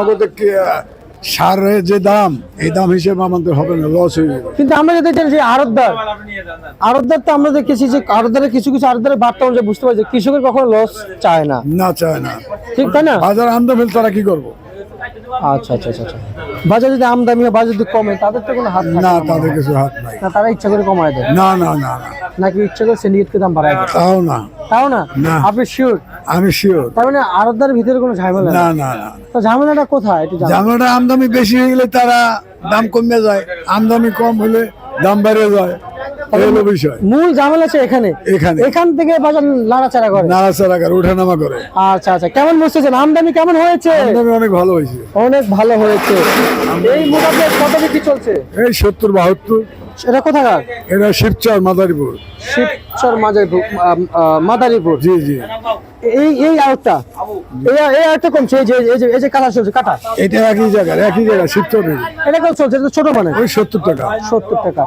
আমাদের সারের যে দাম, এই দাম হিসেবে আমাদের হবে না, লস হয়ে যাবে। কিন্তু আমরা যদি দেখি যে আড়তদার তো আমরা দেখেছি যে আড়তদারের কিছু আড়তদারের বার্তা অনুযায়ী বুঝতে পারছি কৃষকের কখনো লস চায় না। না, চায় না। ঠিক তাই না? বাজার আমদানি তারা কি করবো? আচ্ছা আচ্ছা আচ্ছা। বাজার যদি আমদানি হয়, বাজার যদি কমে, তাদের তো কোনো হাত থাকে না, তাদের কিছু হাত নাই। না, তারা ইচ্ছা করে কমায় দেয়? না না না না, নাকি ইচ্ছা করে সিন্ডিকেটকে দাম বাড়ায় দেয়? তাও না। তাও না? না। আপনি শিওর? আমি শিওর। তার মানে আড়তদারের ভিতরে কোনো ঝামেলা না নেই? না না। তো ঝামেলাটা কোথায় একটু জানান। ঝামেলাটা আমদানি বেশি হয়ে গেলে তারা দাম কমে যায়, আমদানি কম হলে দাম বেড়ে যায়, এই হলো বিষয়। মূল ঝামেলা আছে এখানে। এখান থেকে বাজার নাড়াচাড়া করে, নাড়াচাড়া করে, ওঠানামা করে। আচ্ছা আচ্ছা। কেমন বুঝতেছেন আমদানি কেমন হয়েছে? আমদানি অনেক ভালো হয়েছে। অনেক ভালো হয়েছে। এই মোটামুটি কত বিক্রি চলছে? এই 70-72। এটা কোথাকার? এটা শিবচর, মাদারীপুর। শিবচর মাদারীপুর। জি জি। এই আউটটা, এই আউটটা কমছে। এই যে কাটা চলছে, কাটা এটা একই জায়গা শিবচরে। এটা কত চলছে? এটা তো ছোট মানে। ওই 70 টাকা। 70 টাকা।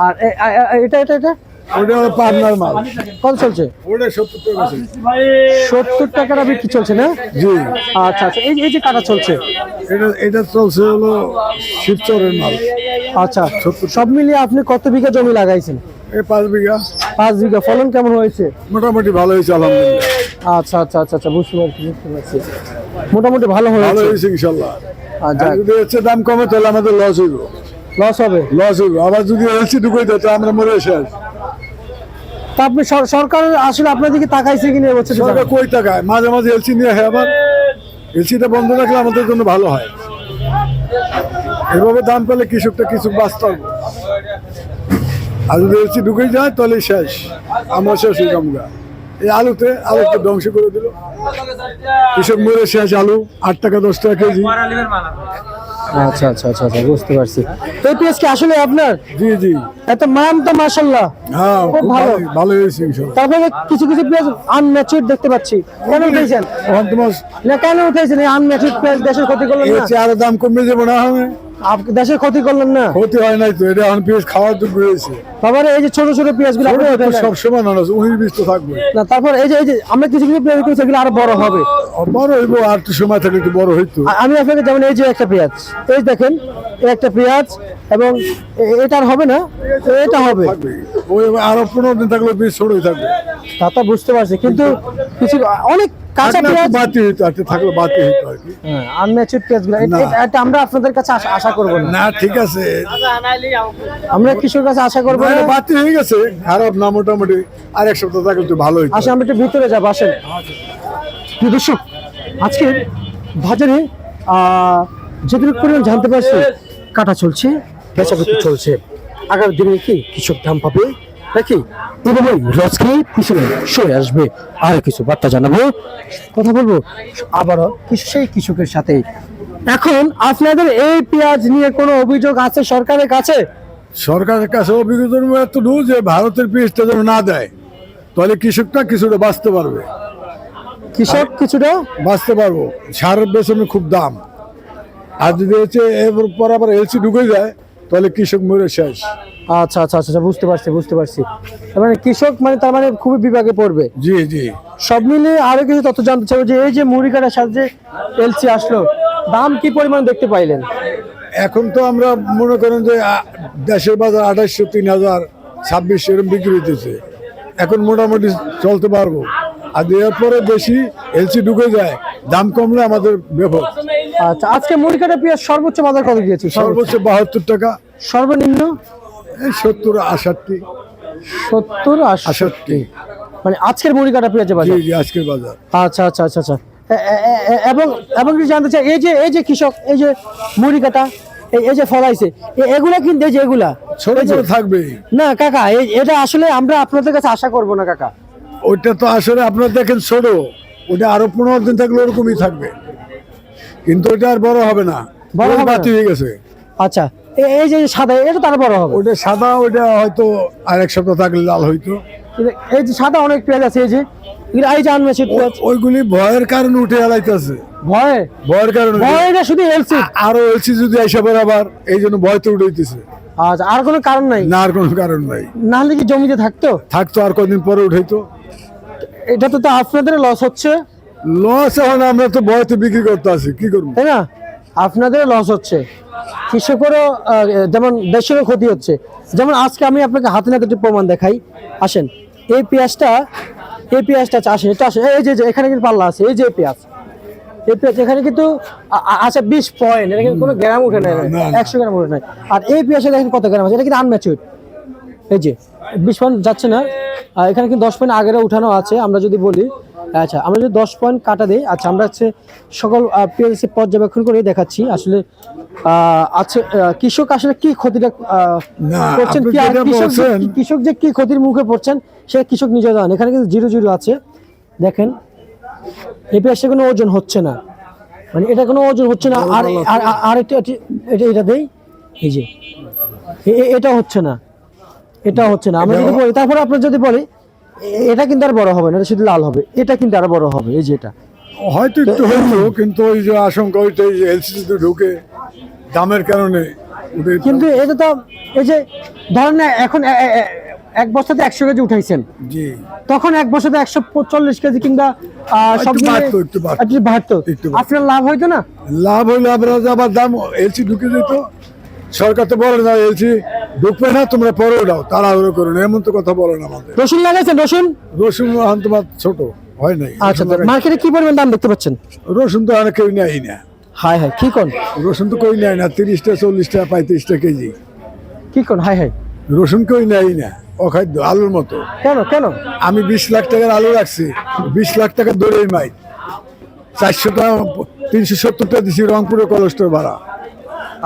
আর এটা এটা এটা ওটা হলো পাবনার মাল। কত চলছে? ওটা 70 টাকা আছে। 70 টাকাটা বিক্রি চলছে না? জি। আচ্ছা আচ্ছা। এই যে কাটা চলছে, এটা চলছে হলো শিবচরের মাল। আচ্ছা। সব মিলিয়ে আপনি কত বিঘা জমি লাগাইছেন? এই 5 বিঘা। 5 বিঘা। ফলন কেমন হয়েছে? মোটামুটি ভালো হয়েছে, আলহামদুলিল্লাহ। আচ্ছা আচ্ছা আচ্ছা আচ্ছা, বুঝতে পারছি। মোটামুটি ভালো ভালো হয়েছে। হয়েছে ইনশাল্লাহ। আর যাক, যদি হচ্ছে দাম কমে তাহলে আমাদের লস হইব। লস হবে? লস হইব। আবার যদি এলসি ঢুকে দেয় তাহলে আমরা মরে শেষ। তা আপনি সরকার আসলে আপনার দিকে তাকাইছে কিনা এবছর? সরকার কই টাকায় মাঝে মাঝে এলসি নিয়ে হয়, আবার এলসিটা বন্ধ রাখলে আমাদের জন্য ভালো হয়। এভাবে দাম পেলে কৃষকটা কিছু বাঁচতে হবে। আর যদি এলসি ঢুকে যায় তাহলে শেষ, আমরা শেষ হয়ে যাবো। এই আলুতে ধ্বংস করে দিল, কৃষক মরে শেষ। আলু 8 টাকা 10 টাকা কেজি। আচ্ছা আচ্ছা আচ্ছা আচ্ছা, বুঝতে পারছি। এই পেঁয়াজ কি আসলে আপনার? জি জি। এত মান তো মাশাআল্লাহ। হ্যাঁ, খুব ভালো। ভালো হয়েছে ইনশাআল্লাহ। তারপরে কিছু পেঁয়াজ আনম্যাচুরড দেখতে পাচ্ছি, কেন উঠেছেন? না, কেন উঠেছেন এই আনম্যাচুরড পেঁয়াজ? দেশের ক্ষতি করলেন না? আরো দাম কমে যাবো না? হবে আপনি দেশের ক্ষতি করলেন না? ক্ষতি হয় নাই তো, এটা এখন পেঁয়াজ খাওয়ার যোগ্য হয়েছে। তারপরে এই যে ছোট ছোট পেঁয়াজ গুলো সবসময় না, 19-20 তো থাকবে না। তারপর এই যে আমরা কিছু পেঁয়াজ করেছি, এগুলো আরো বড় হবে। বড় হইব, আর একটু সময় থাকলে একটু বড় হইতো। আমি আপনাকে যেমন এই যে একটা পেঁয়াজ, এই দেখেন, এই একটা পেঁয়াজ, এবং এটা আর হবে না, এটা হবে। ওই আরো 15 দিন থাকলে বীজ ছোটই থাকবে। তা তো বুঝতে পারছি, কিন্তু কিছু অনেক কাঁচা পেঁয়াজ বাতি হইতো, আর থাকলে বাতি হইতো আর কি। হ্যাঁ, আনম্যাচুরড পেঁয়াজগুলো এটা আমরা আপনাদের কাছে আশা করব না। না, ঠিক আছে, আমরা কৃষকের কাছে আশা করব না। বাতি হয়ে গেছে, খারাপ না, মোটামুটি আর 1 সপ্তাহ থাকলে একটু ভালো হইতো। আসলে আমরা একটু ভিতরে যাবো, আসেন। প্রিয় দর্শক, আজকে বাজারে যেটুকু পরিমাণ জানতে পারছি, কাটা চলছে, বেচাবিক্রি চলছে। আগামী দিনে কি কৃষক দাম পাবে নাকি এভাবে লস খেয়ে পিছনে সরে আসবে? আর কিছু বার্তা জানাবো, কথা বলবো আবারও সেই কৃষকের সাথে। এখন আপনাদের এই পেঁয়াজ নিয়ে কোনো অভিযোগ আছে সরকারের কাছে? সরকারের কাছে অভিযোগ এতটুকু যে ভারতের পেঁয়াজটা যেন না দেয়, তাহলে কৃষকটা কিছুটা বাঁচতে পারবে। কৃষক কিছুটা বাঁচতে পারবো। সারের বেতনে খুব দাম, আর যদি হচ্ছে এরপর আবার এলসি ঢুকে যায় তাহলে কৃষক মরে শেষ। আচ্ছা আচ্ছা আচ্ছা, বুঝতে পারছি। মানে কৃষক মানে তার মানে খুবই বিভাগে পড়বে। জি জি। সব মিলিয়ে আরো কিছু তথ্য জানতে চাইবো যে এই যে মুড়ি কাটার সাথে যে এলসি আসলো, দাম কি পরিমাণ দেখতে পাইলেন? এখন তো আমরা মনে করেন যে দেশের বাজার 2800, 3000, 2600 এরকম বিক্রি হইতেছে। এখন মোটামুটি চলতে পারবো। আর দেওয়ার পরে বেশি এলসি ঢুকে যায়, দাম কমলে আমাদের বিপদ। আচ্ছা, আজকে মুড়ি কাটা পেঁয়াজ সর্বোচ্চ বাজার কত গিয়েছে? সর্বোচ্চ 72 টাকা। সর্বনিম্ন এই 70, 68। 70, 68, মানে আজকের মুড়ি কাটা পেঁয়াজের বাজার? জি জি, আজকের বাজার। আচ্ছা আচ্ছা আচ্ছা আচ্ছা। এবং কি জানতে চাই, এই যে কৃষক এই যে মুড়ি কাটা এই যে ফলাইছে, এগুলা কিন্তু এই যে এগুলা ছোট ছোট থাকবে না কাকা, এটা আসলে আমরা আপনাদের কাছে আশা করব না কাকা। ওইটা তো আসলে আপনারা দেখেন ছোট, ওটা আরো 15 দিন থাকলে ওরকমই থাকবে, কিন্তু ওটা আর বড় হবে না, বড় হবে বাতি হয়ে গেছে। আচ্ছা, এই যে সাদা, এটা তার বড় হবে। ওটা সাদা, ওটা হয়তো আর 1 সপ্তাহ থাকলে লাল হইতো। এই যে সাদা অনেক পেঁয়াজ আছে, এই যে আনম্যাচুরড পেঁয়াজ, ওইগুলি ভয়ের কারণে উঠে এলাইতেছে। ভয়ের কারণে, ভয়টা শুধু এলসি, আরো এলসি যদি এসে আবার এই জন্য ভয় তো উঠাইতেছে। আচ্ছা, আর কোনো কারণ নাই? না, আর কোনো কারণ নাই। না হলে কি জমিতে থাকতো? আর কদিন পরে উঠাইতো। এটা তো আপনাদের লস হচ্ছে। লস এখন আমরা তো ভয়তে বিক্রি করতে আছি, কি করবো? তাই না? আপনাদের লস হচ্ছে, কৃষকেরও যেমন দেশেরও ক্ষতি হচ্ছে। যেমন আজকে আমি আপনাকে হাতে নাতে একটু প্রমাণ দেখাই, আসেন। এই পেঁয়াজটা আসেন, এটা আসেন, এই যে এখানে কিন্তু পাল্লা আছে, এই যে পেঁয়াজ, এখানে কিন্তু আছে 20 পয়েন্ট, এটা কিন্তু কোনো গ্রাম উঠে নাই, 100 গ্রাম উঠে নাই। আর এই পেঁয়াজে দেখেন কত গ্রাম আছে, এটা কিন্তু আনম্যাচিউরড, এই যে 20 পয়েন্ট যাচ্ছে না, এখানে কিন্তু 10 পয়েন্ট আগের উঠানো আছে। আমরা যদি বলি, আচ্ছা আমরা যদি 10 পয়েন্ট কাটা দিই, আচ্ছা আমরা হচ্ছে সকল পেঁয়াজ পর্যবেক্ষণ করে দেখাচ্ছি আসলে আছে কৃষক আসলে কি ক্ষতিটা না, করছেন, আপনি কি আর যেটা বলছেন, কৃষক যে কি ক্ষতির মুখে পড়ছেন সেটা কৃষক নিজে জানেন। এখানে কিন্তু 0 আছে, দেখেন এই পেঁয়াজটা কোনো ওজন হচ্ছে না, মানে এটা কোনো ওজন হচ্ছে না। আর আর এটা দেই, এই যে এটা হচ্ছে না, এটা হচ্ছে না। আমরা যদি বলি, তারপরে আপনার যদি বলি এটা কিন্তু আর বড় হবে না, এটা শুধু লাল হবে, এটা কিন্তু আর বড় হবে, এই যে এটা হয়তো একটু হইলো, কিন্তু ওই যে আশঙ্কা ওইটাই যে এলসিতে ঢুকে দামের কারণে ওদের- কিন্তু এটা তো এই যে ধরেন না, এখন এক বস্তাতে 100 কেজি উঠাইছেন, জি তখন এক বস্তাতে 140 কেজি কিংবা সব একটু মিলে বাড়তো, একটু বাড়তো। একটু বাড়তো, একটু বাড়তো। আপনার লাভ হইতো না? লাভ হইলে আপনারা যে আবার দাম এলসি ঢুকে যেত, সরকার তো বলে না এলসি ঢুকবে না, তোমরা পরে দাও, তাড়াহুড়ো করো না, এমন তো কথা বলে না আমাদের। রসুন লাগাইছেন? রসুন তোমার ছোট হয় নাই। আচ্ছা, মার্কেটে কি পরিমাণ দাম দেখতে পাচ্ছেন? রসুন তো অনেক কেউ নেয় না, হাই হাই কি কোন, রসুন তো কেউ নেয় না, 30টা 40টা 35টা কেজি কি কোন, হাই হাই রসুন কেউ নেয় না, অখাদ্য আলুর মতো। কেন কেন? আমি 20 লাখ টাকার আলু রাখছি, 20 লাখ টাকা দৌড়েই মাই, 400 টাকা 370 টাকা দিছি রংপুরে কলেস্টোর ভাড়া,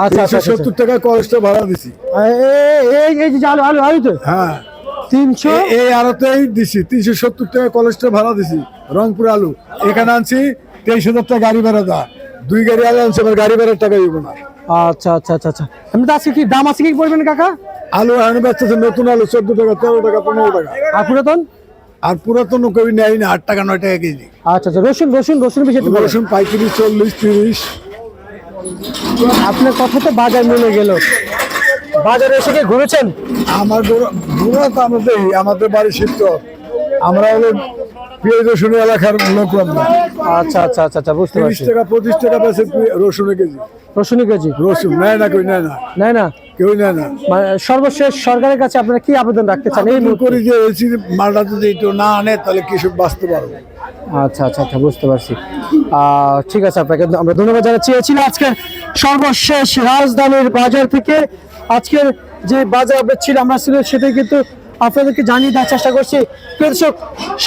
আচ্ছা আচ্ছা 370 টাকা কলেস্টোর ভাড়া দিছি। এই যে আলু আলু আলু তো হ্যাঁ 300, এই আড়তেই দিছি 370 টাকা কলেস্টোর ভাড়া দিছি রংপুর আলু। এখানে আনছি 23,000 টাকা গাড়ি ভাড়া দা, 2 গাড়ি আলু আনছি, আবার গাড়ি ভাড়ার টাকা দিব না। আচ্ছা আচ্ছা আচ্ছা আচ্ছা, আমি তো আজকে কি দাম আছে কি বলবেন কাকা? আলু এখন বেচতেছে নতুন আলু 14 টাকা 13 টাকা 15 টাকা, আর পুরাতন? আর পুরাতন কেউ নেয় না, 8 টাকা 9 টাকা কেজি। আচ্ছা আচ্ছা, রসুন রসুন রসুন বেশি একটু বলুন। রসুন পাইকারি 40 30। আপনার কথা তো বাজার মিলে গেল, বাজারে এসে কি ঘুরেছেন? আমার ঘোরা তো আমাদের বাড়ি শিবচর, আমরা হলো পেঁয়াজ রসুন এলাকার লোক। আমরা আচ্ছা আচ্ছা আচ্ছা আচ্ছা, বুঝতে 30 পারছি। টাকা 25 টাকা বেচে রসুনের কেজি। রসুন কেজি রসুন নেয় না, কেউ নেয় না, নেয় না? কেউ নেয় না। মানে সর্বশেষ সরকারের কাছে আপনারা কি আবেদন রাখতে চান এই আমি মুহূর্তে? করি যে এলসি মালটা যদি একটু না আনে তাহলে কৃষক বাঁচতে পারবে। আচ্ছা আচ্ছা আচ্ছা, বুঝতে পারছি। ঠিক আছে, আপনাকে আমরা ধন্যবাদ জানাচ্ছি। ছিল আজকে সর্বশেষ রাজধানীর বাজার থেকে আজকের যে বাজার আপডেট ছিল আমরা ছিল সেটাই কিন্তু আপনাদেরকে জানিয়ে দেওয়ার চেষ্টা করছি। প্রিয় দর্শক,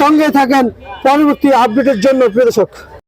সঙ্গে থাকেন পরবর্তী আপডেটের জন্য। প্রিয় দর্শক।